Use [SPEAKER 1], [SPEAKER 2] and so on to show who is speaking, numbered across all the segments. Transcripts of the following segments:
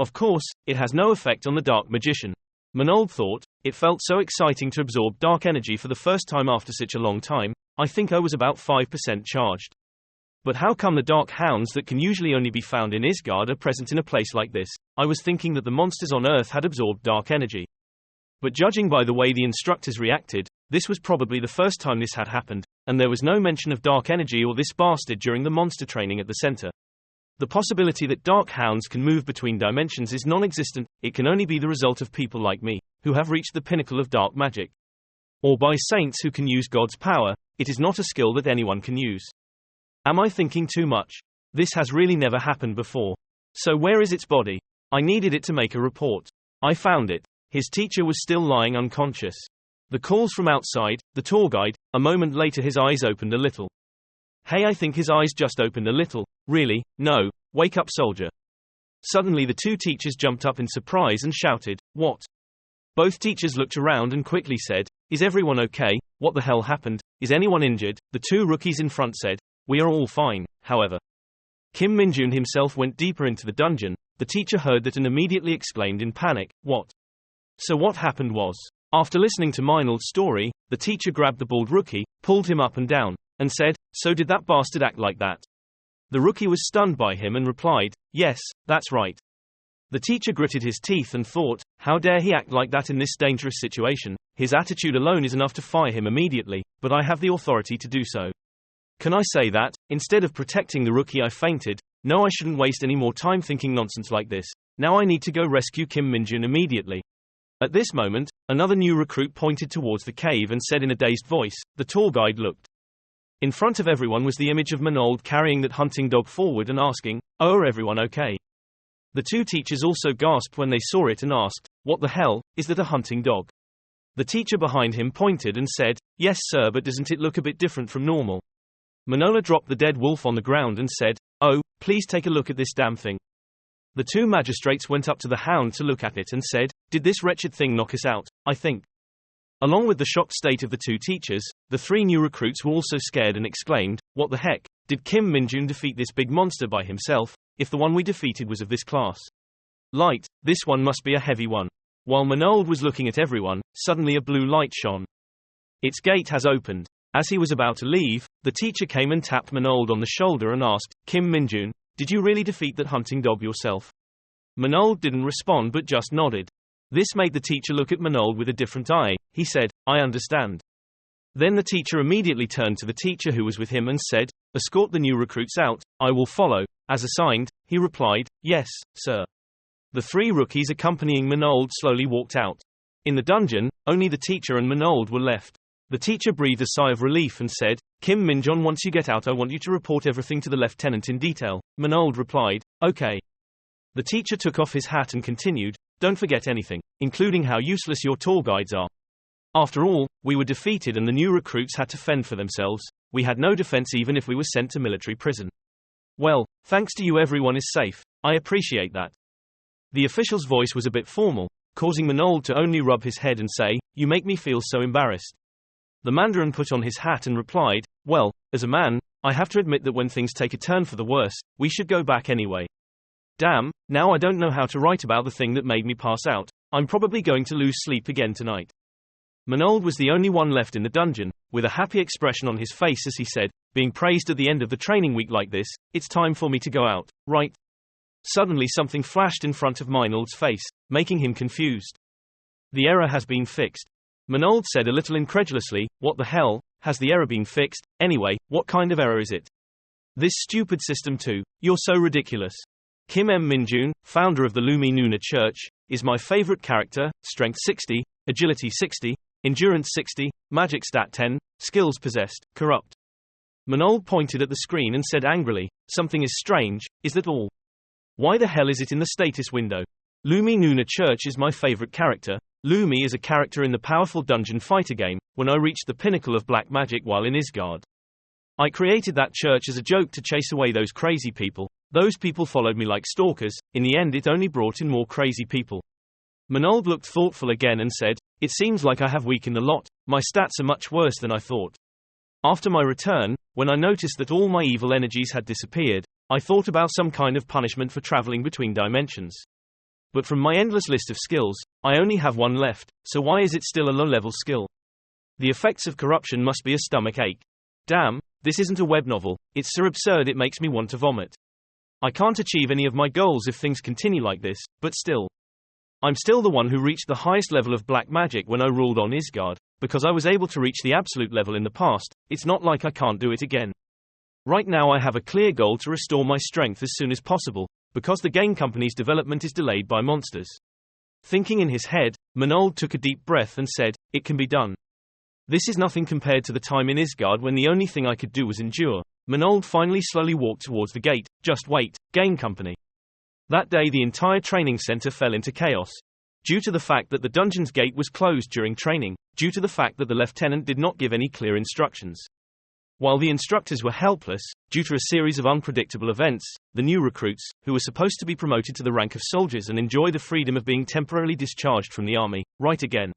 [SPEAKER 1] Of course, it has no effect on the dark magician. Manold thought, it felt so exciting to absorb dark energy for the first time after such a long time. I think I was about 5% charged. But how come the dark hounds that can usually only be found in Isgard are present in a place like this? I was thinking that the monsters on Earth had absorbed dark energy. But judging by the way the instructors reacted, this was probably the first time this had happened, and there was no mention of dark energy or this bastard during the monster training at the center. The possibility that dark hounds can move between dimensions is non-existent. It can only be the result of people like me, who have reached the pinnacle of dark magic. Or by saints who can use God's power. It is not a skill that anyone can use. Am I thinking too much? This has really never happened before. So where is its body? I needed it to make a report. I found it. His teacher was still lying unconscious. The calls from outside, the tour guide. A moment later his eyes opened a little. Hey, I think his eyes just opened a little. Really? No. Wake up, soldier. Suddenly the two teachers jumped up in surprise and shouted, what? Both teachers looked around and quickly said, is everyone okay? What the hell happened? Is anyone injured? The two rookies in front said, we are all fine. However, Kim Minjun himself went deeper into the dungeon. The teacher heard that and immediately exclaimed in panic, what? So what happened was, after listening to Meinald's story, the teacher grabbed the bald rookie, pulled him up and down, and said, so did that bastard act like that? The rookie was stunned by him and replied, yes, that's right. The teacher gritted his teeth and thought, how dare he act like that in this dangerous situation? His attitude alone is enough to fire him immediately, but I have the authority to do so. Can I say that, instead of protecting the rookie I fainted? No, I shouldn't waste any more time thinking nonsense like this. Now I need to go rescue Kim Minjun immediately. At this moment, another new recruit pointed towards the cave and said in a dazed voice, the tour guide looked. In front of everyone was the image of Manold carrying that hunting dog forward and asking, oh, are everyone okay? The two teachers also gasped when they saw it and asked, what the hell, is that a hunting dog? The teacher behind him pointed and said, yes sir, but doesn't it look a bit different from normal? Manola dropped the dead wolf on the ground and said, oh, please take a look at this damn thing. The two magistrates went up to the hound to look at it and said, did this wretched thing knock us out? I think. Along with the shocked state of the two teachers, the three new recruits were also scared and exclaimed, what the heck, did Kim Minjun defeat this big monster by himself, if the one we defeated was of this class? Light, this one must be a heavy one. While Manold was looking at everyone, suddenly a blue light shone. Its gate has opened. As he was about to leave, the teacher came and tapped Manold on the shoulder and asked, Kim Minjun, did you really defeat that hunting dog yourself? Manold didn't respond but just nodded. This made the teacher look at Manold with a different eye. He said, I understand. Then the teacher immediately turned to the teacher who was with him and said, escort the new recruits out, I will follow. As assigned, he replied, yes, sir. The three rookies accompanying Manold slowly walked out. In the dungeon, only the teacher and Manold were left. The teacher breathed a sigh of relief and said, Kim Minjun, once you get out I want you to report everything to the lieutenant in detail. Manold replied, okay. The teacher took off his hat and continued, don't forget anything, including how useless your tour guides are. After all, we were defeated and the new recruits had to fend for themselves. We had no defense even if we were sent to military prison. Well, thanks to you everyone is safe. I appreciate that. The official's voice was a bit formal, causing Manold to only rub his head and say, you make me feel so embarrassed. The Mandarin put on his hat and replied, well, as a man, I have to admit that when things take a turn for the worse, we should go back anyway. Damn, now I don't know how to write about the thing that made me pass out. I'm probably going to lose sleep again tonight. Manold was the only one left in the dungeon, with a happy expression on his face as he said, being praised at the end of the training week like this, it's time for me to go out, right? Suddenly something flashed in front of Meinald's face, making him confused. The error has been fixed. Manold said a little incredulously, what the hell, has the error been fixed? Anyway, what kind of error is it? This stupid system too, you're so ridiculous. Kim M. Minjun, founder of the Lumi Nuna Church, is my favorite character, strength 60, agility 60, endurance 60, magic stat 10, skills possessed, corrupt. Manold pointed at the screen and said angrily, something is strange, is that all? Why the hell is it in the status window? Lumi Nuna Church is my favorite character. Lumi is a character in the powerful dungeon fighter game, when I reached the pinnacle of black magic while in Isgard. I created that church as a joke to chase away those crazy people. Those people followed me like stalkers. In the end it only brought in more crazy people. Manold looked thoughtful again and said, it seems like I have weakened a lot. My stats are much worse than I thought. After my return, when I noticed that all my evil energies had disappeared, I thought about some kind of punishment for traveling between dimensions. But from my endless list of skills, I only have one left, so why is it still a low-level skill? The effects of corruption must be a stomach ache. Damn, this isn't a web novel, it's so absurd it makes me want to vomit. I can't achieve any of my goals if things continue like this, but still. I'm still the one who reached the highest level of black magic when I ruled on Isgard, because I was able to reach the absolute level in the past. It's not like I can't do it again. Right now I have a clear goal to restore my strength as soon as possible, because the game company's development is delayed by monsters. Thinking in his head, Manold took a deep breath and said, "It can be done. This is nothing compared to the time in Isgard when the only thing I could do was endure." Manold finally slowly walked towards the gate. Just wait, game company. That day the entire training center fell into chaos. Due to the fact that the dungeon's gate was closed during training, due to the fact that the lieutenant did not give any clear instructions. While the instructors were helpless, due to a series of unpredictable events, the new recruits, who were supposed to be promoted to the rank of soldiers and enjoy the freedom of being temporarily discharged from the army, right again.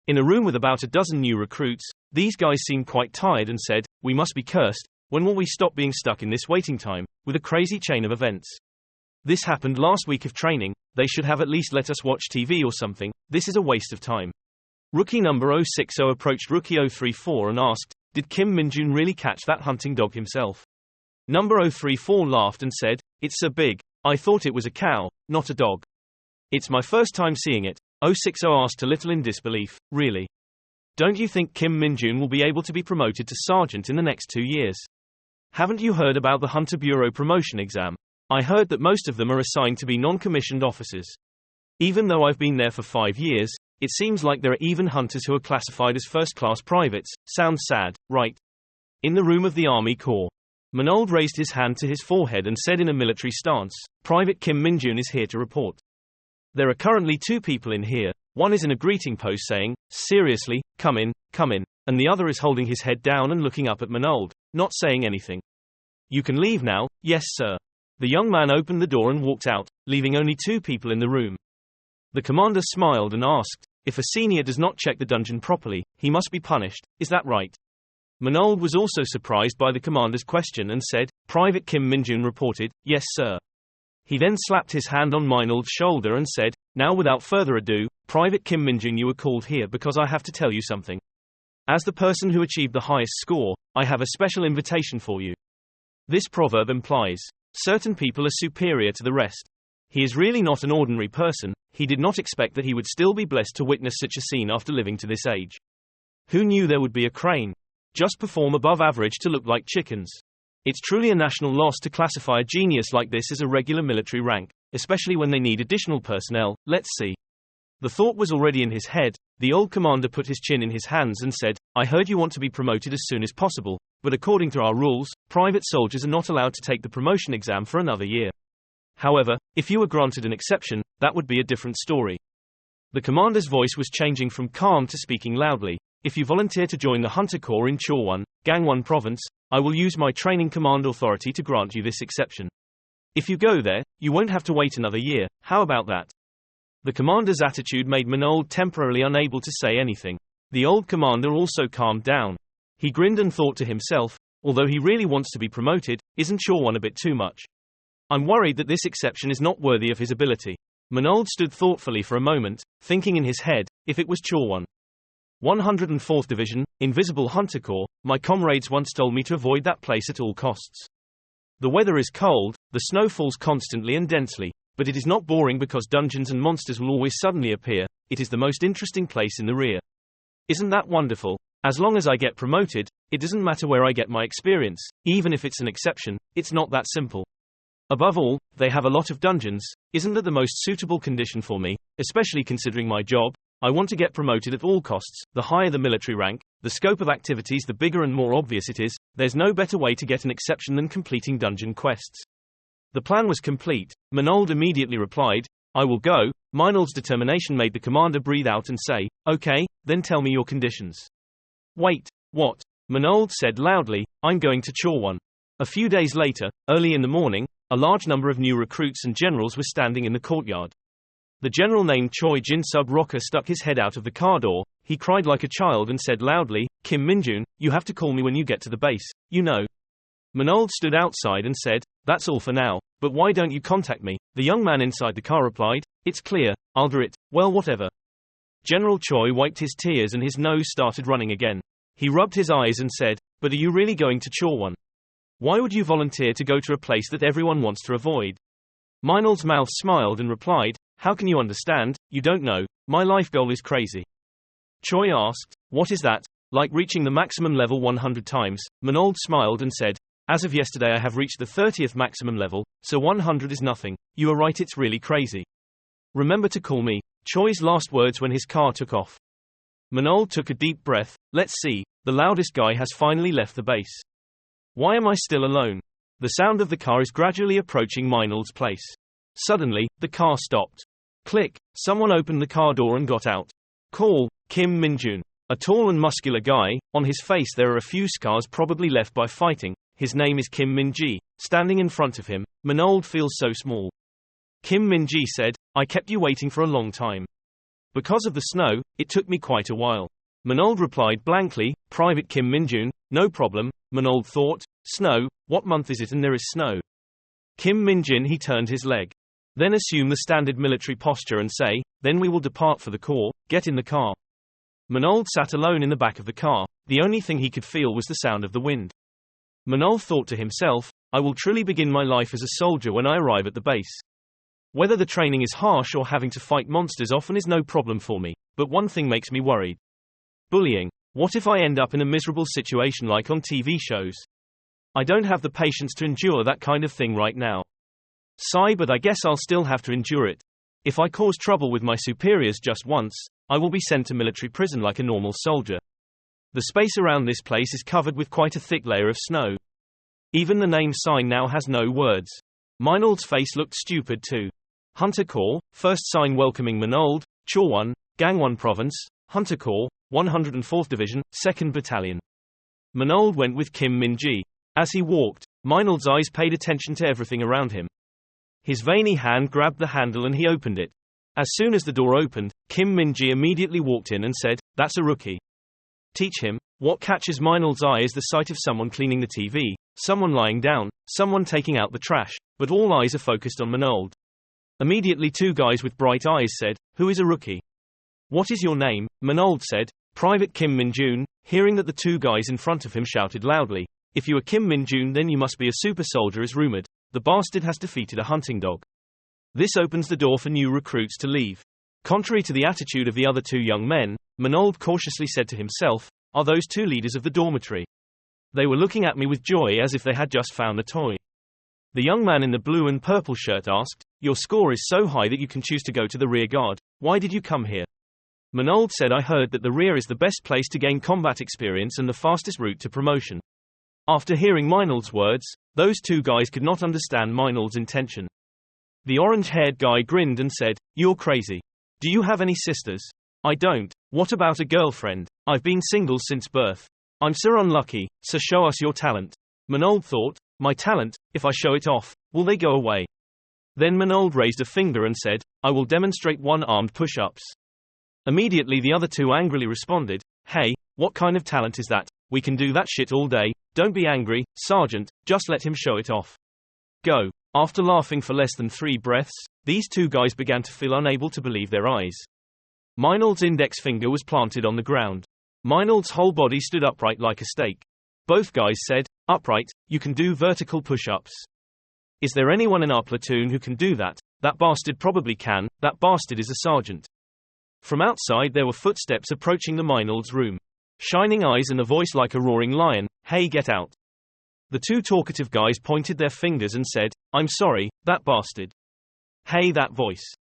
[SPEAKER 1] In a room with about a dozen new recruits, these guys seemed quite tired and said, "We must be cursed. When will we stop being stuck in this waiting time, with a crazy chain of events? This happened last week of training, they should have at least let us watch TV or something, this is a waste of time." Rookie number 060 approached Rookie 034 and asked, "Did Kim Minjun really catch that hunting dog himself?" Number 034 laughed and said, "It's so big, I thought it was a cow, not a dog." "It's my first time seeing it," 060 asked a little in disbelief. "Really? Don't you think Kim Minjun will be able to be promoted to sergeant in the next 2 years? Haven't you heard about the Hunter Bureau promotion exam? I heard that most of them are assigned to be non-commissioned officers. Even though I've been there for 5 years, it seems like there are even hunters who are classified as first-class privates. Sounds sad, right?" In the room of the Army Corps, Manold raised his hand to his forehead and said in a military stance, "Private Kim Minjun is here to report. There are currently 2 people in here. One is in a greeting pose saying, 'Seriously, come in,' and the other is holding his head down and looking up at Manold, not saying anything. You can leave now." "Yes, sir." The young man opened the door and walked out, leaving only 2 people in the room. The commander smiled and asked, "If a senior does not check the dungeon properly, he must be punished, is that right?" Manold was also surprised by the commander's question and said, "Private Kim Minjun reported, yes sir." He then slapped his hand on Minold's shoulder and said, "Now without further ado, Private Kim Minjun, you were called here because I have to tell you something. As the person who achieved the highest score, I have a special invitation for you." This proverb implies, certain people are superior to the rest. He is really not an ordinary person. He did not expect that he would still be blessed to witness such a scene after living to this age. Who knew there would be a crane? Just perform above average to look like chickens. It's truly a national loss to classify a genius like this as a regular military rank, especially when they need additional personnel. Let's see. The thought was already in his head. The old commander put his chin in his hands and said, "I heard you want to be promoted as soon as possible, but according to our rules, private soldiers are not allowed to take the promotion exam for another year. However, if you were granted an exception, that would be a different story." The commander's voice was changing from calm to speaking loudly. "If you volunteer to join the Hunter Corps in Chorwon, Gangwon Province, I will use my training command authority to grant you this exception. If you go there, you won't have to wait another year. How about that?" The commander's attitude made Manold temporarily unable to say anything. The old commander also calmed down. He grinned and thought to himself, although he really wants to be promoted, isn't Chorwon a bit too much? I'm worried that this exception is not worthy of his ability. Manold stood thoughtfully for a moment, thinking in his head, if it was Chorwon. 104th Division, Invisible Hunter Corps, my comrades once told me to avoid that place at all costs. The weather is cold, the snow falls constantly and densely, but it is not boring because dungeons and monsters will always suddenly appear. It is the most interesting place in the rear. Isn't that wonderful? As long as I get promoted, it doesn't matter where I get my experience, even if it's an exception, it's not that simple. Above all, they have a lot of dungeons. Isn't that the most suitable condition for me, especially considering my job? I want to get promoted at all costs. The higher the military rank, the scope of activities the bigger and more obvious it is. There's no better way to get an exception than completing dungeon quests. The plan was complete. Manold immediately replied, "I will go." Minold's determination made the commander breathe out and say, "Okay, then tell me your conditions." "Wait, what?" Manold said loudly, "I'm going to Chorwon." A few days later, early in the morning, a large number of new recruits and generals were standing in the courtyard. The general named Choi Jin-sub Rocker stuck his head out of the car door. He cried like a child and said loudly, "Kim Minjun, you have to call me when you get to the base, you know." Manold stood outside and said, "That's all for now, but why don't you contact me?" The young man inside the car replied, "It's clear, I'll do it, well whatever." General Choi wiped his tears and his nose started running again. He rubbed his eyes and said, "But are you really going to Chorwon? Why would you volunteer to go to a place that everyone wants to avoid?" Minold's mouth smiled and replied, "How can you understand? You don't know. My life goal is crazy." Choi asked, "What is that?" "Like reaching the maximum level 100 times. Minold smiled and said, "As of yesterday I have reached the 30th maximum level, so 100 is nothing. You are right, it's really crazy. Remember to call me." Choi's last words when his car took off. Manold took a deep breath. Let's see, the loudest guy has finally left the base. Why am I still alone? The sound of the car is gradually approaching Minold's place. Suddenly, the car stopped. Click, someone opened the car door and got out. Call, Kim Minjun. A tall and muscular guy, on his face there are a few scars probably left by fighting. His name is Kim Min-ji. Standing in front of him, Manold feels so small. Kim Min-ji said, "I kept you waiting for a long time. Because of the snow, it took me quite a while." Manold replied blankly, "Private Kim Minjun, no problem." Manold thought, "Snow, what month is it and there is snow?" Kim Minjin he turned his leg. Then assume the standard military posture and say, "Then we will depart for the corps, get in the car." Manold sat alone in the back of the car. The only thing he could feel was the sound of the wind. Manold thought to himself, "I will truly begin my life as a soldier when I arrive at the base. Whether the training is harsh or having to fight monsters often is no problem for me, but one thing makes me worried. Bullying. What if I end up in a miserable situation like on TV shows? I don't have the patience to endure that kind of thing right now. Sigh, but I guess I'll still have to endure it. If I cause trouble with my superiors just once, I will be sent to military prison like a normal soldier." The space around this place is covered with quite a thick layer of snow. Even the name sign now has no words. Minold's face looked stupid too. Hunter Corps, first sign welcoming Manold, Chorwon, Gangwon Province, Hunter Corps, 104th Division, 2nd Battalion. Manold went with Kim Min-ji. As he walked, Minold's eyes paid attention to everything around him. His veiny hand grabbed the handle and he opened it. As soon as the door opened, Kim Min-ji immediately walked in and said, "That's a rookie. Teach him." What catches Minold's eye is the sight of someone cleaning the TV, someone lying down, someone taking out the trash, but all eyes are focused on Minold. Immediately two guys with bright eyes said, "Who is a rookie?" "What is your name?" Manold said, "Private Kim Min-jun." Hearing that the two guys in front of him shouted loudly, "If you are Kim Min-jun then you must be a super soldier as rumored. The bastard has defeated a hunting dog." This opens the door for new recruits to leave. Contrary to the attitude of the other two young men, Manold cautiously said to himself, "Are those two leaders of the dormitory? They were looking at me with joy as if they had just found a toy." The young man in the blue and purple shirt asked, "Your score is so high that you can choose to go to the rear guard. Why did you come here?" Manold said, "I heard that the rear is the best place to gain combat experience and the fastest route to promotion." After hearing Minold's words, those two guys could not understand Minold's intention. The orange-haired guy grinned and said, "You're crazy. Do you have any sisters?" "I don't." "What about a girlfriend?" "I've been single since birth." "I'm so unlucky, so show us your talent." Manold thought, "My talent, if I show it off, will they go away?" Then Manold raised a finger and said, "I will demonstrate one-armed push-ups." Immediately the other two angrily responded, "Hey, what kind of talent is that? We can do that shit all day. Don't be angry, Sergeant, just let him show it off. Go." After laughing for less than 3 breaths, these two guys began to feel unable to believe their eyes. Minold's index finger was planted on the ground. Minold's whole body stood upright like a stake. Both guys said, "Upright, you can do vertical push-ups." "Is there anyone in our platoon who can do that?" "That bastard probably can, that bastard is a sergeant." From outside there were footsteps approaching the Minold's room. Shining eyes and a voice like a roaring lion, "Hey, get out." The two talkative guys pointed their fingers and said, "I'm sorry, that bastard." "Hey, that voice.